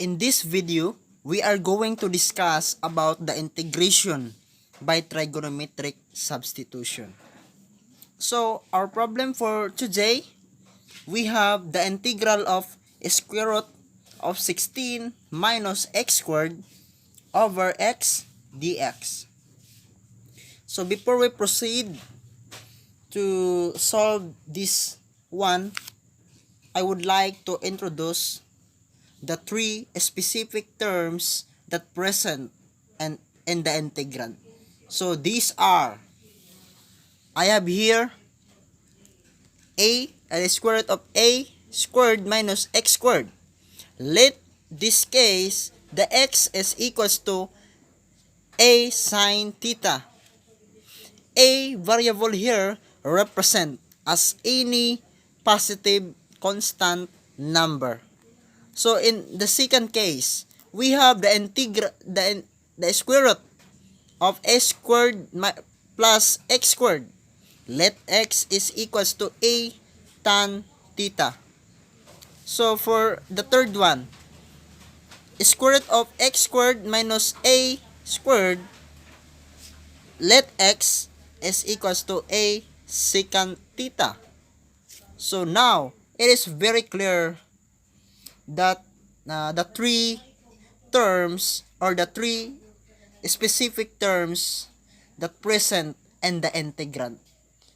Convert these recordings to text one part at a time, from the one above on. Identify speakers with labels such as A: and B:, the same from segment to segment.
A: In this video, we are going to discuss about the integration by trigonometric substitution. So, our problem for today, we have the integral of square root of 16 minus x squared over x dx. So, before we proceed to solve this one, I would like to introduce the three specific terms that present and in the integrand. So these are, I have here a the square root of a squared minus x squared. Let this case the x is equals to a sine theta. A variable here represent as any positive constant number. So in the second case, we have the square root of a squared plus x squared. Let x is equals to a tan theta. So for the third one, square root of x squared minus a squared, let x is equals to a secant theta. So now, it is very clear that the three terms or the three specific terms that present in the integrand.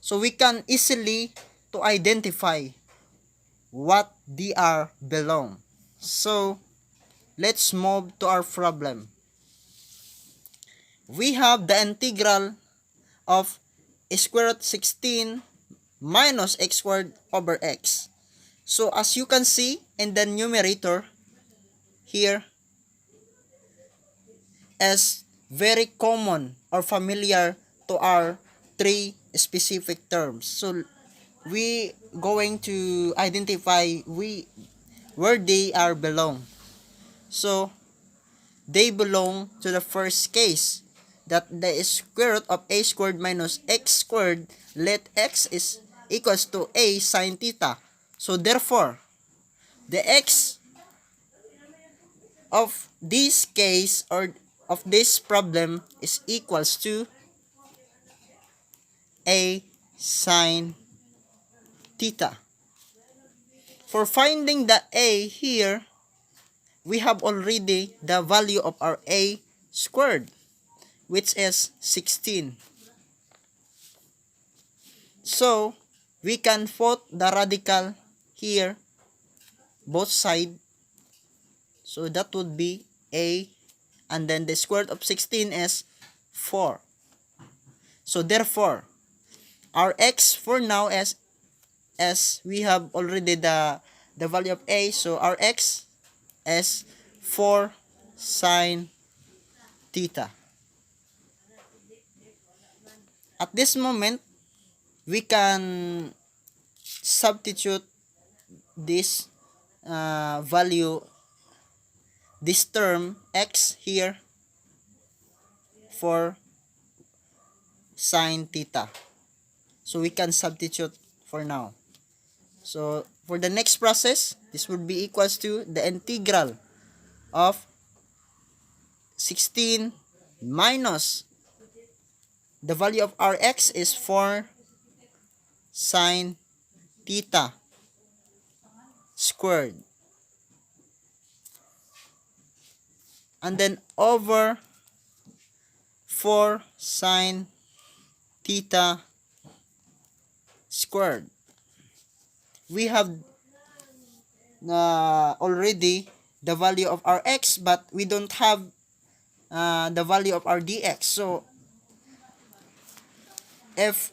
A: So we can easily to identify what they are belong. So let's move to our problem. We have the integral of square root 16 minus x squared over x. So as you can see in the numerator here is very common or familiar to our three specific terms. So we going to identify where they are belong. So they belong to the first case, that the square root of a squared minus x squared, let x is equals to a sine theta. So therefore, the x of this case or of this problem is equals to a sine theta. For finding the a here, we have already the value of our a squared, which is 16. So we can put the radical here, both sides. So that would be a, and then the square root of 16 is 4. So therefore, our x for now is, as we have already the value of a, so our x is 4 sine theta. At this moment, we can substitute this value, this term x here for sine theta. So we can substitute for now. So for the next process, this would be equals to the integral of 16 minus the value of our x is 4 sine theta squared, and then over 4 sine theta squared. We have already the value of our x, but we don't have the value of our dx. So if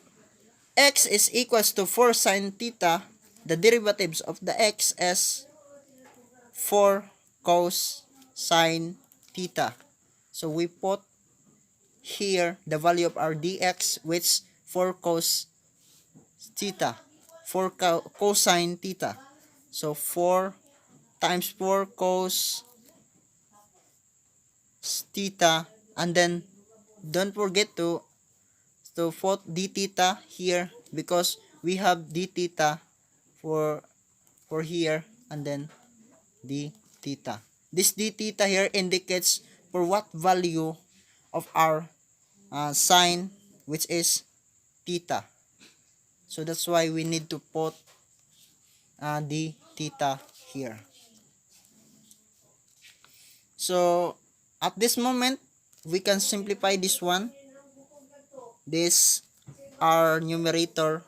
A: x is equals to 4 sine theta, the derivatives of the x is 4 cos sine theta. So we put here the value of our dx, which 4 cos theta, 4 cosine theta. So 4 times 4 cos theta, and then don't forget to put d theta here, because we have d theta for here, and then d theta. this d theta here indicates for what value of our sine, which is theta. So that's why we need to put d theta here. So at this moment, we can simplify this one. This our numerator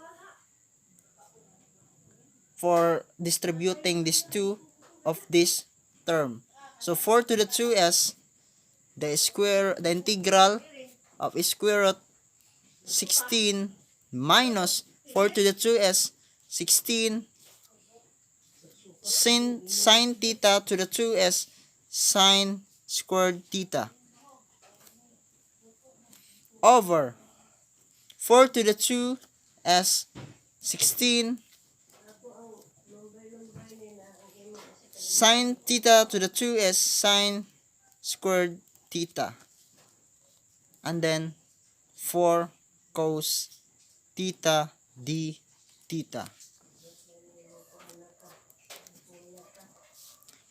A: for distributing these two of this term. So 4 to the 2s, the integral of square root 16 minus 4 to the 2s, 16 sin theta to the 2s, sine squared theta, over 4 to the 2s, 16 sine theta to the 2s, sine squared theta, and then 4 cos theta d theta.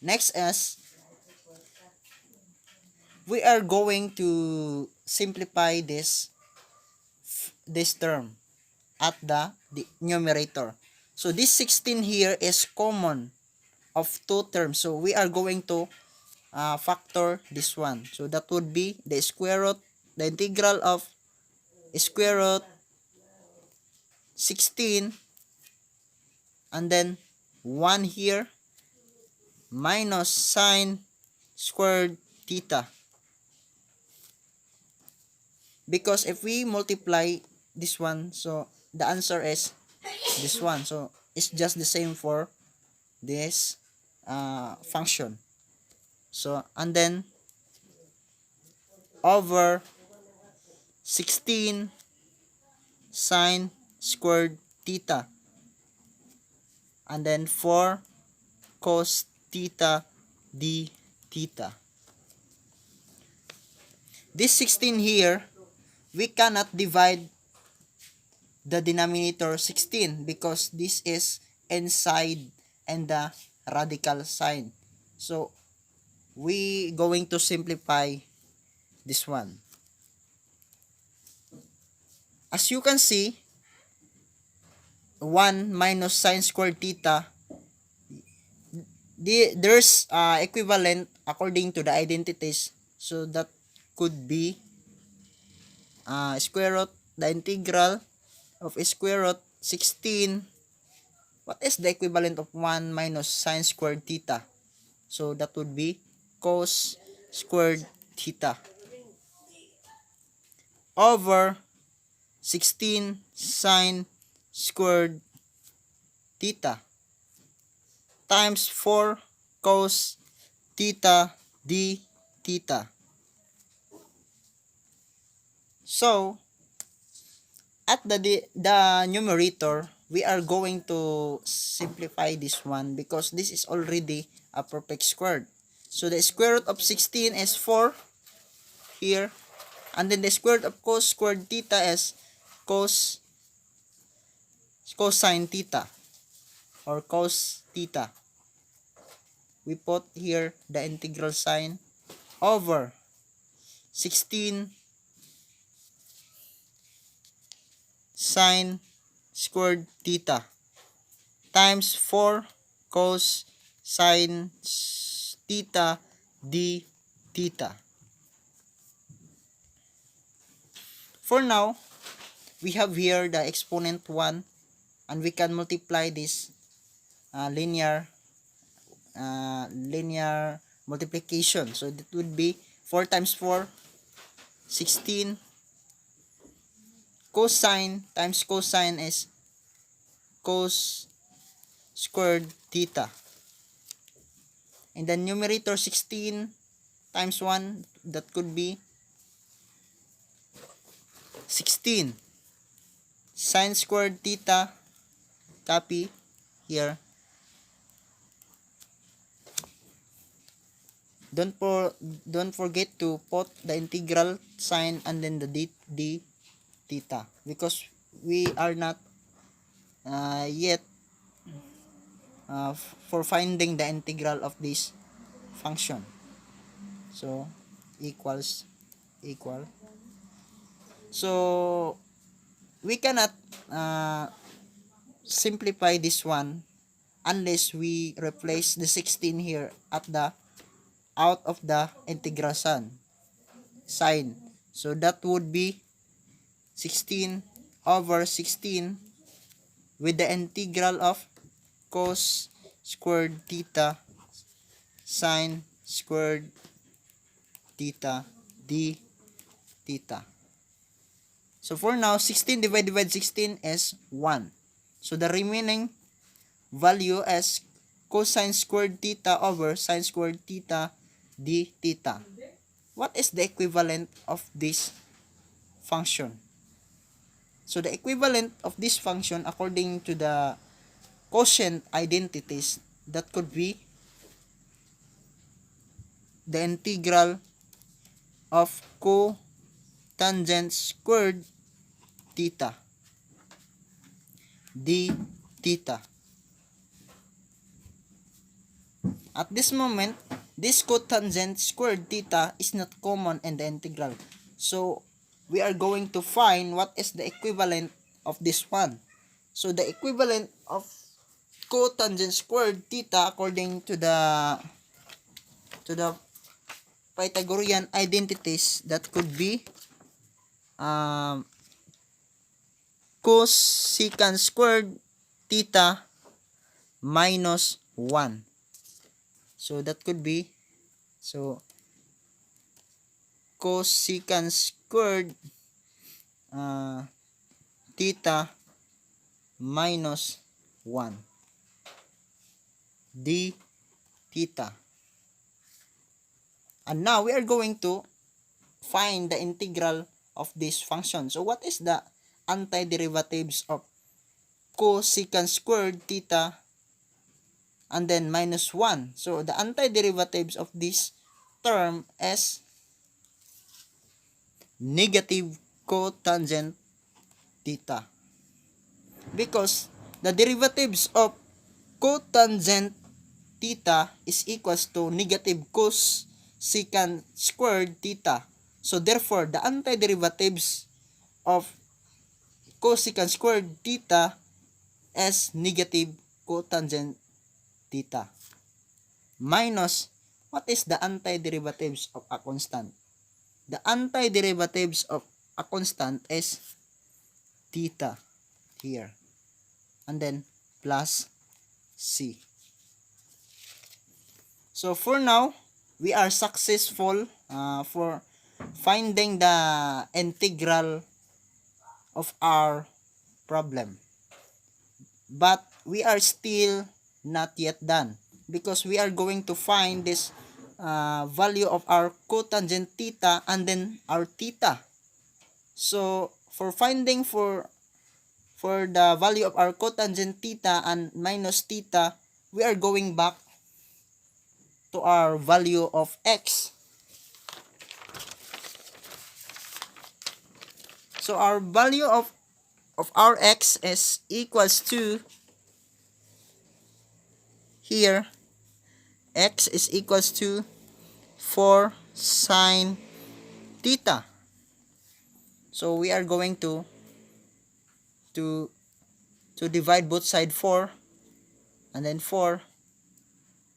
A: Next is, we are going to simplify this term at the numerator. So this 16 here is common of two terms. So we are going to factor this one. So that would be the square root, the integral of square root 16, and then 1 here, minus sine squared theta. Because if we multiply this one, so the answer is this one. So it's just the same for this function. So, and then over 16 sine squared theta, and then 4 cos theta d theta. This 16 here, we cannot divide the denominator 16 because this is inside and the radical sign. So we going to simplify this one. As you can see, 1 minus sine squared theta, there's equivalent according to the identities. So that could be square root, the integral of square root 16. What is the equivalent of 1 minus sine squared theta? So that would be cos squared theta over 16 sine squared theta times 4 cos theta d theta. So at the numerator, we are going to simplify this one because this is already a perfect squared. So the square root of 16 is 4 here, and then the square root of cos squared theta is cosine theta or cos theta. We put here the integral sign over 16 sine squared theta times 4 cos sine theta d theta. For now, we have here the exponent 1, and we can multiply this linear multiplication. So that would be 4 times 4, 16, cosine times cosine is cos squared theta. In the numerator, 16 times 1, that could be 16 sine squared theta, copy here. Don't forget to put the integral sign and then the d theta, because we are not yet for finding the integral of this function. So equal. So we cannot simplify this one unless we replace the 16 here at the out of the integral sign. So that would be 16 over 16 with the integral of cos squared theta sine squared theta d theta. So for now, 16 divided by 16 is 1. So the remaining value is cosine squared theta over sine squared theta d theta. What is the equivalent of this function? So the equivalent of this function according to the quotient identities, that could be the integral of cotangent squared theta d theta. At this moment, this cotangent squared theta is not common in the integral. So we are going to find what is the equivalent of this one. So the equivalent of cotangent squared theta according to the Pythagorean identities, that could be cosecant squared theta minus 1. So that could be cosecant squared theta minus 1 d theta. And now we are going to find the integral of this function. So what is the antiderivatives of cosecant squared theta and then minus 1? So the antiderivatives of this term is negative cotangent theta, because the derivatives of cotangent theta is equals to negative cosecant squared theta. So therefore, the antiderivatives of cosecant squared theta is negative cotangent theta minus, what is the antiderivatives of a constant? The antiderivatives of a constant is theta here, and then plus c. So for now, we are successful for finding the integral of our problem. But we are still not yet done, because we are going to find this value of our cotangent theta and then our theta. So for finding for the value of our cotangent theta and minus theta, we are going back to our value of x. So our value of our x is equals to, here x is equals to 4 sine theta. So we are going to divide both side 4, and then 4,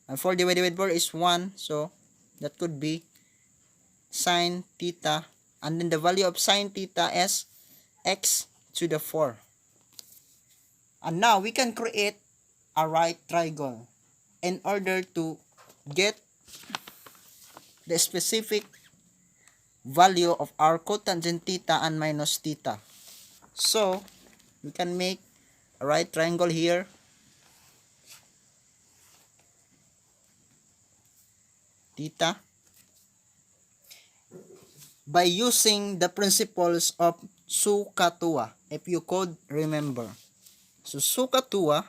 A: and 4 divided by 4 is 1. So that could be sine theta, and then the value of sine theta is x to the 4. And now we can create a right triangle in order to get the specific value of our cotangent theta and minus theta. So we can make a right triangle here. Theta, by using the principles of SUKATUA, if you could remember. So SUKATUA,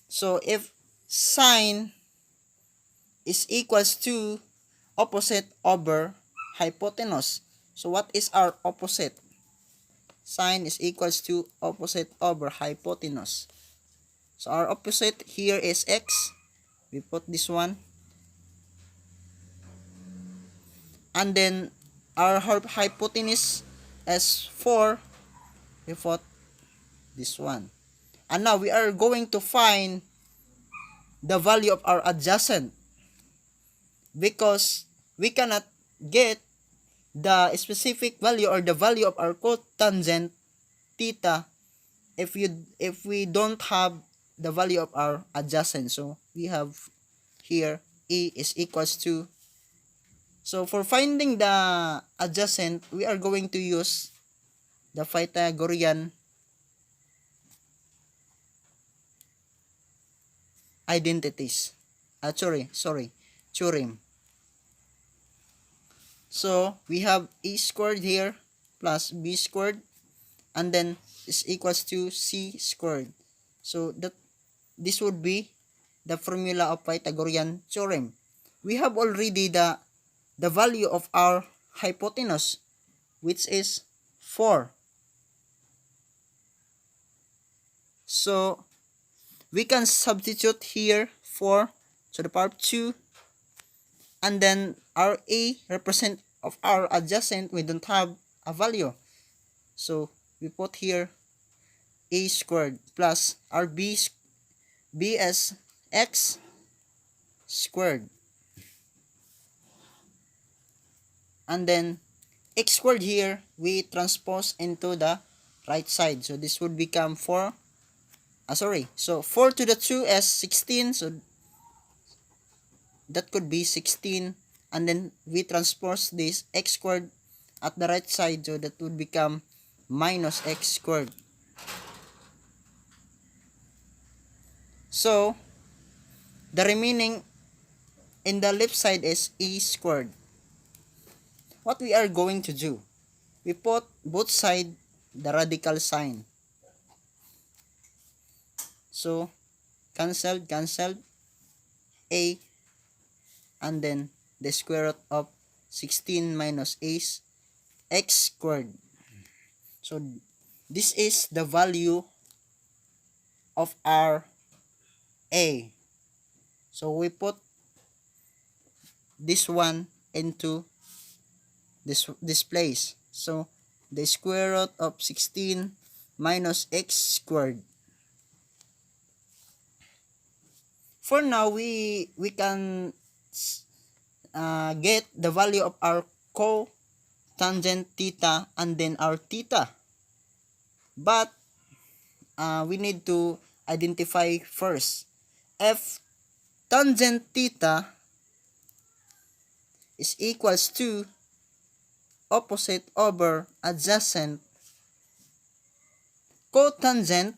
A: so if sine is equals to opposite over hypotenuse, so what is our opposite? sine is equals to opposite over hypotenuse. So our opposite here is x. We put this one. And then our hypotenuse is 4. We put this one. And now we are going to find the value of our adjacent, because we cannot get the specific value or the value of our cotangent theta if we don't have the value of our adjacent. So we have here E is equals to, so for finding the adjacent, we are going to use the Pythagorean identities. Theorem. So we have A squared here plus B squared, and then is equals to C squared. So this would be the formula of Pythagorean theorem. We have already the value of our hypotenuse, which is 4. So we can substitute here 4 to the power of 2, and then our A represent of our adjacent, we don't have a value. So we put here A squared plus our B as x squared. And then x squared here, we transpose into the right side. So this would become 4. So 4 to the 2 is 16. So that could be 16. And then we transpose this x squared at the right side. So that would become minus x squared. So the remaining in the left side is e squared. What we are going to do, we put both sides the radical sign. So cancelled, a, and then the square root of 16 minus a is x squared. So this is the value of our a. So we put this one into this place. So the square root of 16 minus x squared. For now, we can get the value of our cotangent theta and then our theta. But we need to identify first if tangent theta is equals to opposite over adjacent, cotangent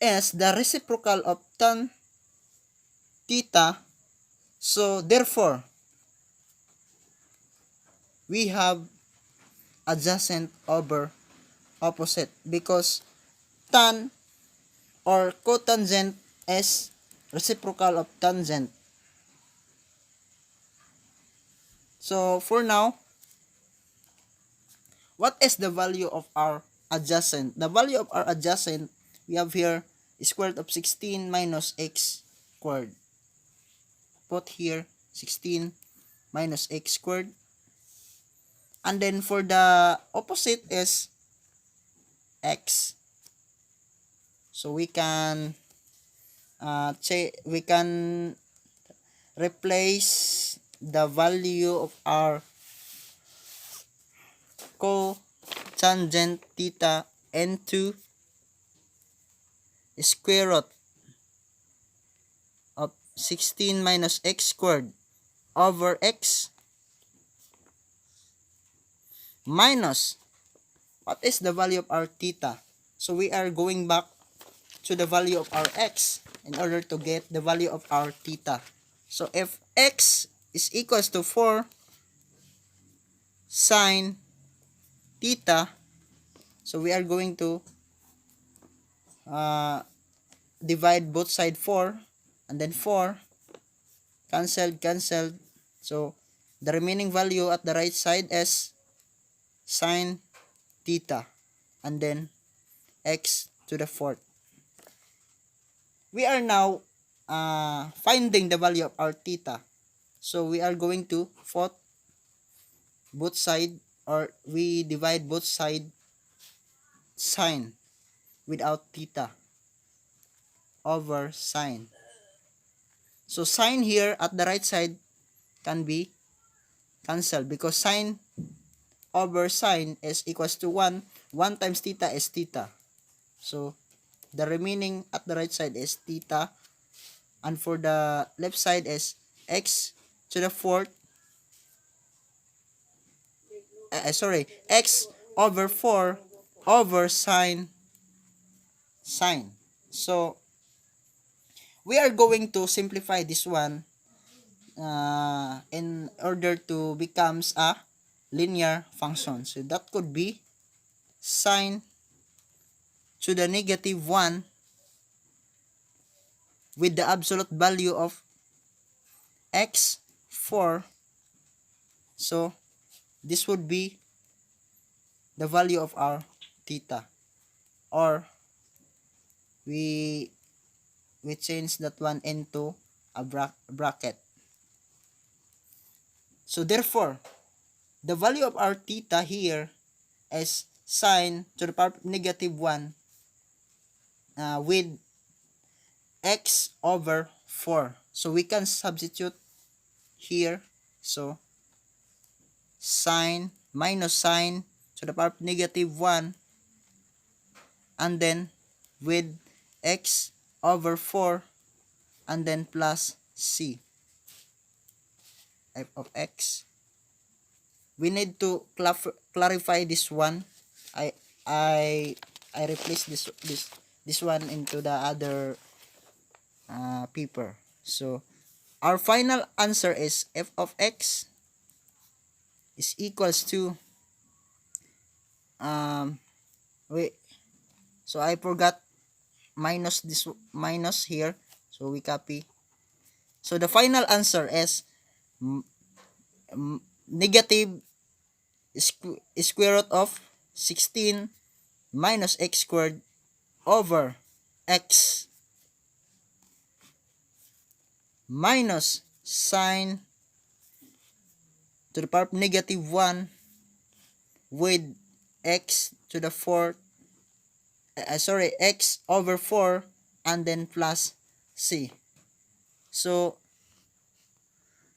A: is the reciprocal of tan theta. So therefore we have adjacent over opposite, because tan or cotangent is reciprocal of tangent. So for now, what is the value of our adjacent? The value of our adjacent, we have here square root of 16 minus x squared. Put here 16 minus x squared. And then for the opposite is x. So we can replace the value of our cotangent theta into square root of 16 minus x squared over x minus what is the value of our theta. So we are going back to the value of our x in order to get the value of our theta. So if x is equals to 4 sine theta, so we are going to divide both side 4, and then 4 cancelled. So the remaining value at the right side is sine theta, and then x to the fourth. We are now finding the value of our theta. So we are going to put both side, or we divide both side sine without theta over sine. So sine here at the right side can be cancelled because sine over sine is equals to 1. 1 times theta is theta. So the remaining at the right side is theta, and for the left side is x to the fourth, x over 4 over sine. So we are going to simplify this one in order to becomes a linear function. So that could be sine to the negative 1 with the absolute value of x 4. So this would be the value of our theta, or we change that one into a bracket. So therefore the value of our theta here is sine to the power of negative 1 with x over 4. So we can substitute here. So sine minus sine to the power of negative 1, and then with x over 4, and then plus c f of x. We need to clarify this one. I replace this one into the other paper. So our final answer is f of x is equals to wait, so I forgot minus this minus here, so we copy. So the final answer is negative square root of 16 minus x squared over x minus sine to the power of negative 1 with x to the fourth, x over 4, and then plus c. So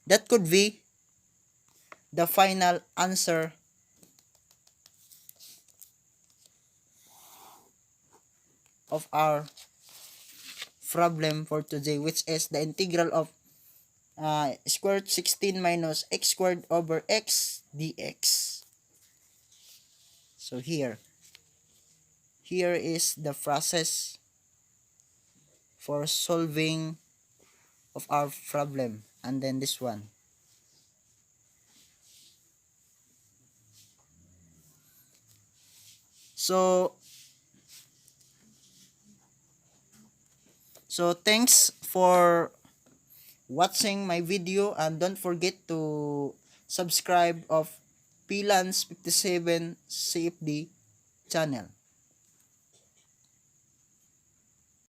A: that could be the final answer of our problem for today, which is the integral of square root 16 minus x squared over x dx. So here is the process for solving of our problem, and then this one. So thanks for watching my video, and don't forget to subscribe of Pilans 57 CFD channel.